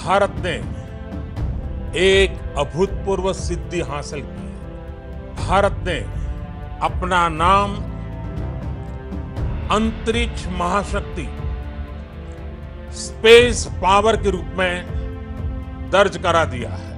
भारत ने एक अभूतपूर्व सिद्धि हासिल की है। भारत ने अपना नाम अंतरिक्ष महाशक्ति स्पेस पावर के रूप में दर्ज करा दिया है।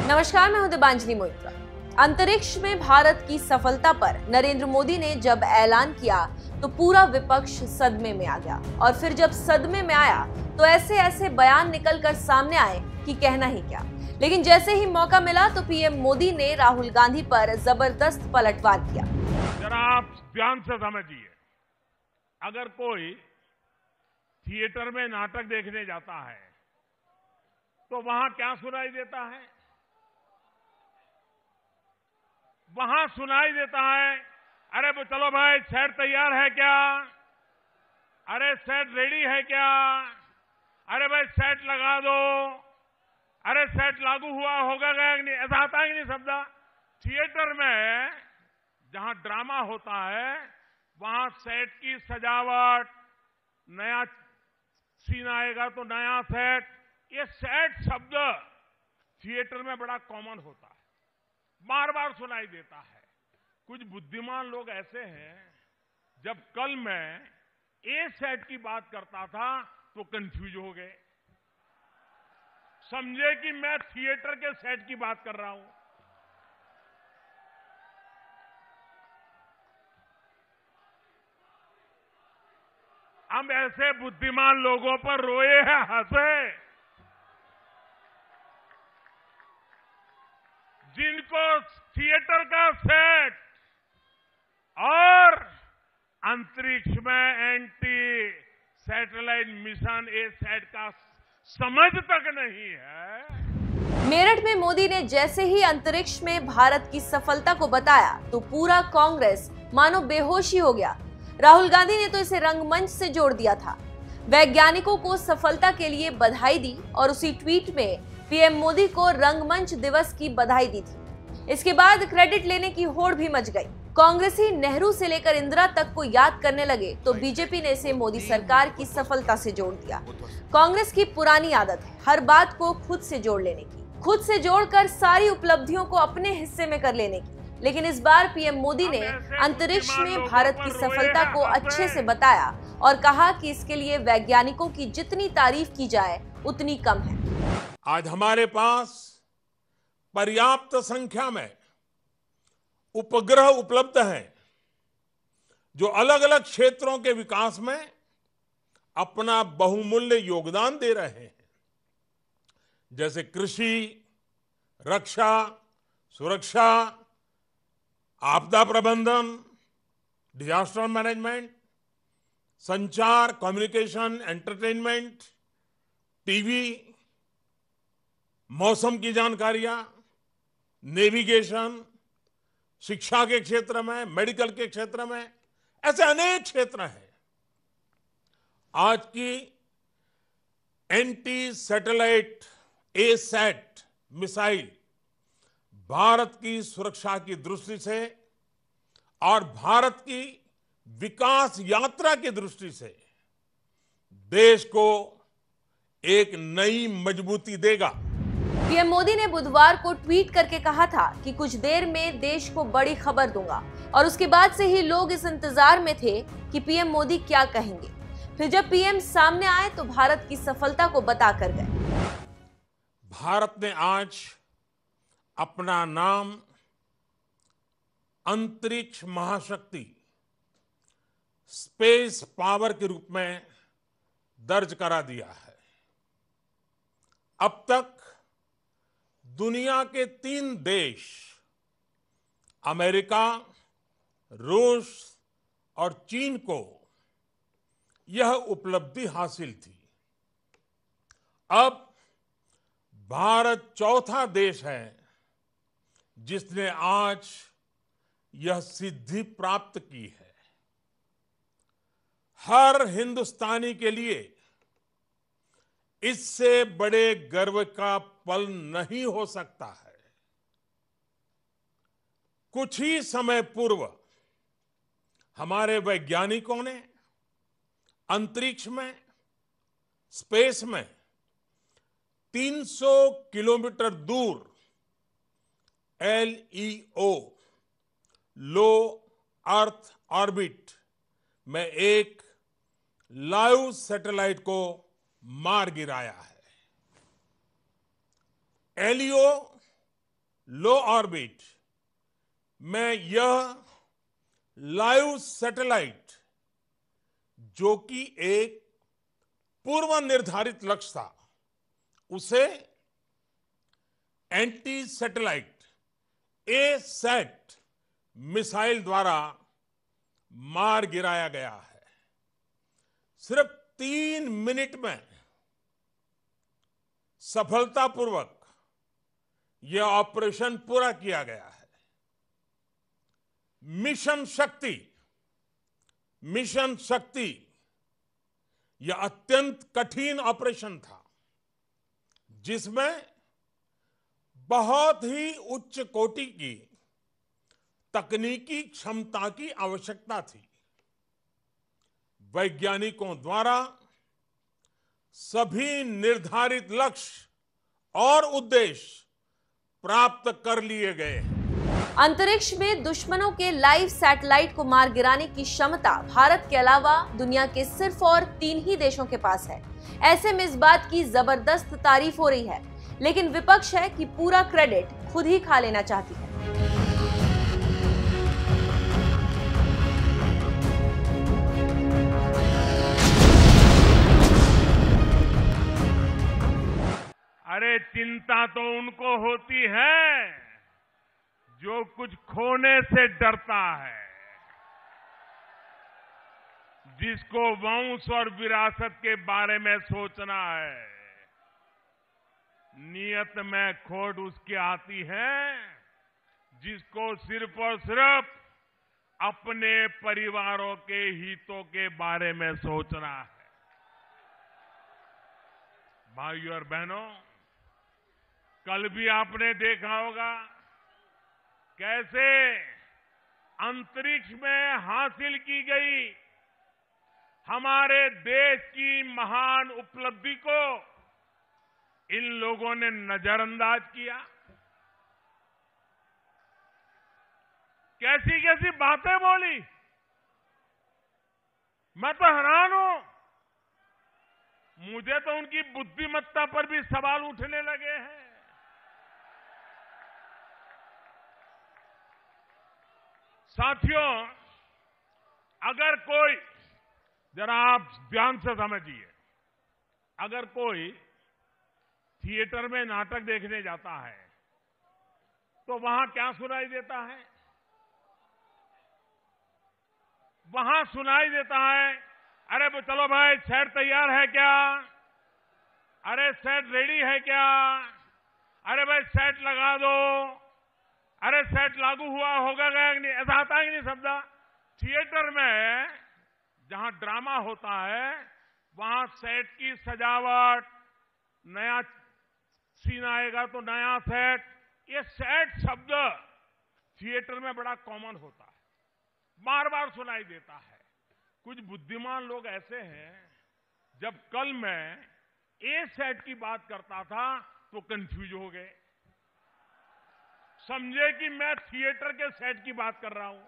नमस्कार, मैं हूं दिबांजलि मोइत्रा। अंतरिक्ष में भारत की सफलता पर नरेंद्र मोदी ने जब ऐलान किया तो पूरा विपक्ष सदमे में आ गया, और फिर जब सदमे में आया तो ऐसे ऐसे बयान निकलकर सामने आए कि कहना ही क्या। लेकिन जैसे ही मौका मिला तो पीएम मोदी ने राहुल गांधी पर जबरदस्त पलटवार किया। जरा आप ध्यान से समझिए, अगर कोई थिएटर में नाटक देखने जाता है तो वहां क्या सुनाई देता है? वहां सुनाई देता है, अरे चलो भाई, सेट तैयार है क्या? अरे सेट रेडी है क्या? अरे भाई सेट लगा दो। अरे सेट लागू हुआ होगा क्या? नहीं, ऐसा आता है कि नहीं शब्द? थिएटर में जहां ड्रामा होता है वहां सेट की सजावट, नया सीन आएगा तो नया सेट, ये सेट शब्द थिएटर में बड़ा कॉमन होता है, बार बार सुनाई देता है। कुछ बुद्धिमान लोग ऐसे हैं, जब कल मैं ए सेट की बात करता था तो कंफ्यूज हो गए, समझे कि मैं थिएटर के सेट की बात कर रहा हूं। हम ऐसे बुद्धिमान लोगों पर रोए हैं, हंसे, जिनको थिएटर का सेट और अंतरिक्ष में एंटी सैटेलाइट मिशन ए सेट का समझ तक नहीं है। मेरठ में मोदी ने जैसे ही अंतरिक्ष में भारत की सफलता को बताया तो पूरा कांग्रेस मानो बेहोश ही हो गया। राहुल गांधी ने तो इसे रंगमंच से जोड़ दिया था, वैज्ञानिकों को सफलता के लिए बधाई दी और उसी ट्वीट में पीएम मोदी को रंगमंच दिवस की बधाई दी थी। इसके बाद क्रेडिट लेने की होड़ भी मच गई। कांग्रेसी नेहरू से लेकर इंदिरा तक को याद करने लगे तो बीजेपी ने इसे मोदी सरकार की सफलता से जोड़ दिया। कांग्रेस की पुरानी आदत है हर बात को खुद से जोड़ लेने की, खुद से जोड़कर सारी उपलब्धियों को अपने हिस्से में कर लेने की। लेकिन इस बार पीएम मोदी ने अंतरिक्ष में भारत की सफलता को अच्छे से बताया और कहा कि इसके लिए वैज्ञानिकों की जितनी तारीफ की जाए उतनी कम है। आज हमारे पास पर्याप्त संख्या में उपग्रह उपलब्ध हैं जो अलग अलग क्षेत्रों के विकास में अपना बहुमूल्य योगदान दे रहे हैं, जैसे कृषि, रक्षा, सुरक्षा, आपदा प्रबंधन, डिजास्टर मैनेजमेंट, संचार, कम्युनिकेशन, एंटरटेनमेंट, टीवी, मौसम की जानकारियां, नेविगेशन, शिक्षा के क्षेत्र में, मेडिकल के क्षेत्र में, ऐसे अनेक क्षेत्र हैं। आज की एंटी सैटेलाइट ए सेट मिसाइल भारत की सुरक्षा की दृष्टि से और भारत की विकास यात्रा की दृष्टि से देश को एक नई मजबूती देगा। पीएम मोदी ने बुधवार को ट्वीट करके कहा था कि कुछ देर में देश को बड़ी खबर दूंगा, और उसके बाद से ही लोग इस इंतजार में थे कि पीएम मोदी क्या कहेंगे। फिर जब पीएम सामने आए तो भारत की सफलता को बताकर गए। भारत ने आज अपना नाम अंतरिक्ष महाशक्ति स्पेस पावर के रूप में दर्ज करा दिया है। अब तक दुनिया के 3 देश अमेरिका, रूस और चीन को यह उपलब्धि हासिल थी। अब भारत चौथा देश है जिसने आज यह सिद्धि प्राप्त की है। हर हिंदुस्तानी के लिए इससे बड़े गर्व का पल नहीं हो सकता है। कुछ ही समय पूर्व हमारे वैज्ञानिकों ने अंतरिक्ष में, स्पेस में 300 किलोमीटर दूर LEO, लो अर्थ ऑर्बिट में एक लाइव सैटेलाइट को मार गिराया है। LEO, लो ऑर्बिट में यह लाइव सैटेलाइट, जो कि एक पूर्व निर्धारित लक्ष्य था, उसे एंटी सैटेलाइट A-SAT मिसाइल द्वारा मार गिराया गया है। सिर्फ 3 मिनट में सफलतापूर्वक यह ऑपरेशन पूरा किया गया है। मिशन शक्ति यह अत्यंत कठिन ऑपरेशन था, जिसमें बहुत ही उच्च कोटि की तकनीकी क्षमता की आवश्यकता थी। वैज्ञानिकों द्वारा सभी निर्धारित लक्ष्य और उद्देश्य प्राप्त कर लिए गए हैं। अंतरिक्ष में दुश्मनों के लाइव सैटेलाइट को मार गिराने की क्षमता भारत के अलावा दुनिया के सिर्फ और 3 ही देशों के पास है। ऐसे में इस बात की जबरदस्त तारीफ हो रही है, लेकिन विपक्ष है कि पूरा क्रेडिट खुद ही खा लेना चाहती है। अरे चिंता तो उनको होती है जो कुछ खोने से डरता है, जिसको वंश और विरासत के बारे में सोचना है। नियत में खोट उसकी आती है जिसको सिर्फ और सिर्फ अपने परिवारों के हितों के बारे में सोचना है। भाइयों और बहनों, कल भी आपने देखा होगा कैसे अंतरिक्ष में हासिल की गई हमारे देश की महान उपलब्धि को इन लोगों ने नजरअंदाज किया। कैसी कैसी बातें बोली, मैं तो हैरान हूं। मुझे तो उनकी बुद्धिमत्ता पर भी सवाल उठने लगे हैं। साथियों, अगर कोई, जरा आप ध्यान से समझिए, अगर कोई थिएटर में नाटक देखने जाता है तो वहां क्या सुनाई देता है? वहां सुनाई देता है, अरे चलो भाई सेट तैयार है क्या? अरे सेट रेडी है क्या? अरे भाई सेट लगा दो। अरे सेट लागू हुआ होगा क्या नहीं? ऐसा आता है कि नहीं शब्द? थिएटर में जहां ड्रामा होता है वहां सेट की सजावट, नया सीन आएगा तो नया सेट, ये सेट शब्द थिएटर में बड़ा कॉमन होता है, बार बार सुनाई देता है। कुछ बुद्धिमान लोग ऐसे हैं, जब कल मैं ए सेट की बात करता था तो कंफ्यूज हो गए, समझे कि मैं थिएटर के सेट की बात कर रहा हूं।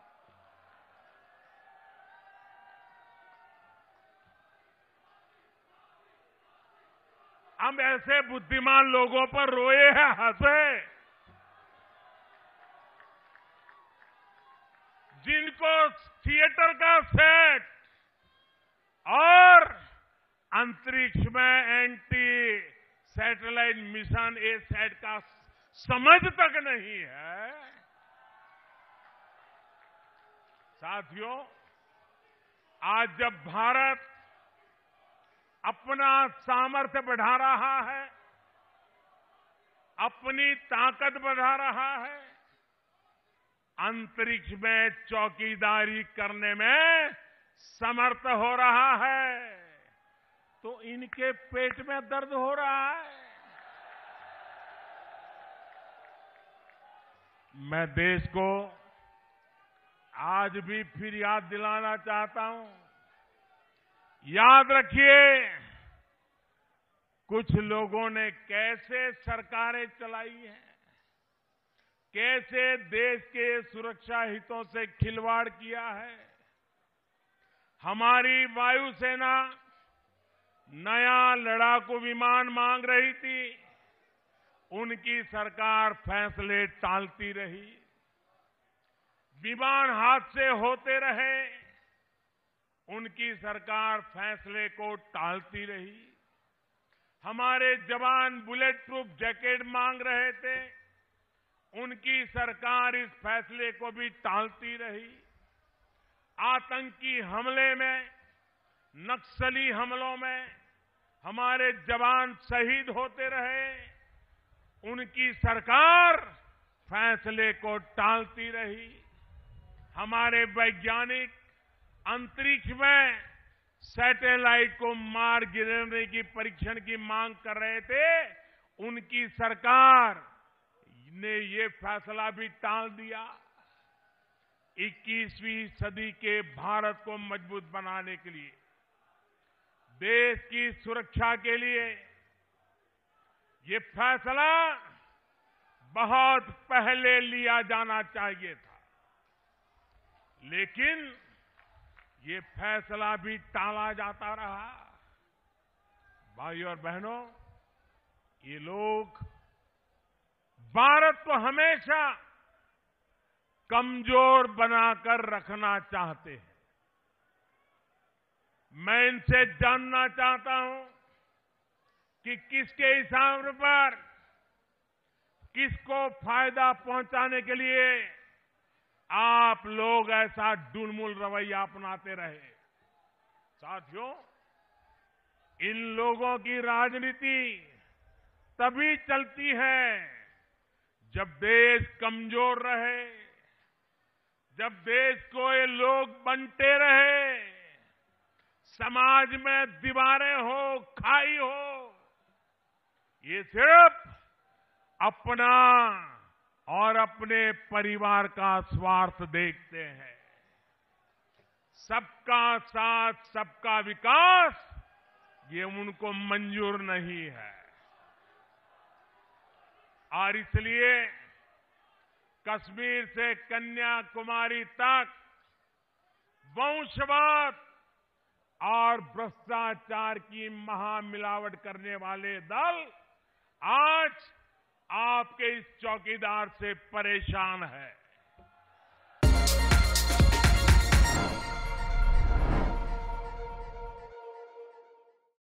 हम ऐसे बुद्धिमान लोगों पर रोए हैं, हंसे, जिनको थिएटर का सेट और अंतरिक्ष में एंटी सैटेलाइट मिशन ए सेट का समझ तक नहीं है। साथियों, आज जब भारत अपना सामर्थ्य बढ़ा रहा है, अपनी ताकत बढ़ा रहा है, अंतरिक्ष में चौकीदारी करने में समर्थ हो रहा है, तो इनके पेट में दर्द हो रहा है। मैं देश को आज भी फिर याद दिलाना चाहता हूं, याद रखिए कुछ लोगों ने कैसे सरकारें चलाई हैं, कैसे देश के सुरक्षा हितों से खिलवाड़ किया है। हमारी वायुसेना नया लड़ाकू विमान मांग रही थी, उनकी सरकार फैसले टालती रही। विमान हादसे होते रहे, उनकी सरकार फैसले को टालती रही। हमारे जवान बुलेट प्रूफ जैकेट मांग रहे थे, उनकी सरकार इस फैसले को भी टालती रही। आतंकी हमले में, नक्सली हमलों में हमारे जवान शहीद होते रहे, उनकी सरकार फैसले को टालती रही। हमारे वैज्ञानिक अंतरिक्ष में सैटेलाइट को मार गिराने की परीक्षण की मांग कर रहे थे, उनकी सरकार ने ये फैसला भी टाल दिया। 21वीं सदी के भारत को मजबूत बनाने के लिए, देश की सुरक्षा के लिए ये फैसला बहुत पहले लिया जाना चाहिए था, लेकिन ये फैसला भी टाला जाता रहा। भाइयों और बहनों, ये लोग भारत को हमेशा कमजोर बनाकर रखना चाहते हैं। मैं इनसे जानना चाहता हूं कि किसके हिसाब पर, किसको फायदा पहुंचाने के लिए आप लोग ऐसा डुलमुल रवैया अपनाते रहे। साथियों, इन लोगों की राजनीति तभी चलती है जब देश कमजोर रहे, जब देश को ये लोग बंटे रहे, समाज में दीवारें हो, खाई हो। ये सिर्फ अपना और अपने परिवार का स्वार्थ देखते हैं। सबका साथ, सबका विकास ये उनको मंजूर नहीं है। और इसलिए कश्मीर से कन्याकुमारी तक वंशवाद और भ्रष्टाचार की महामिलावट करने वाले दल आज आपके इस चौकीदार से परेशान है।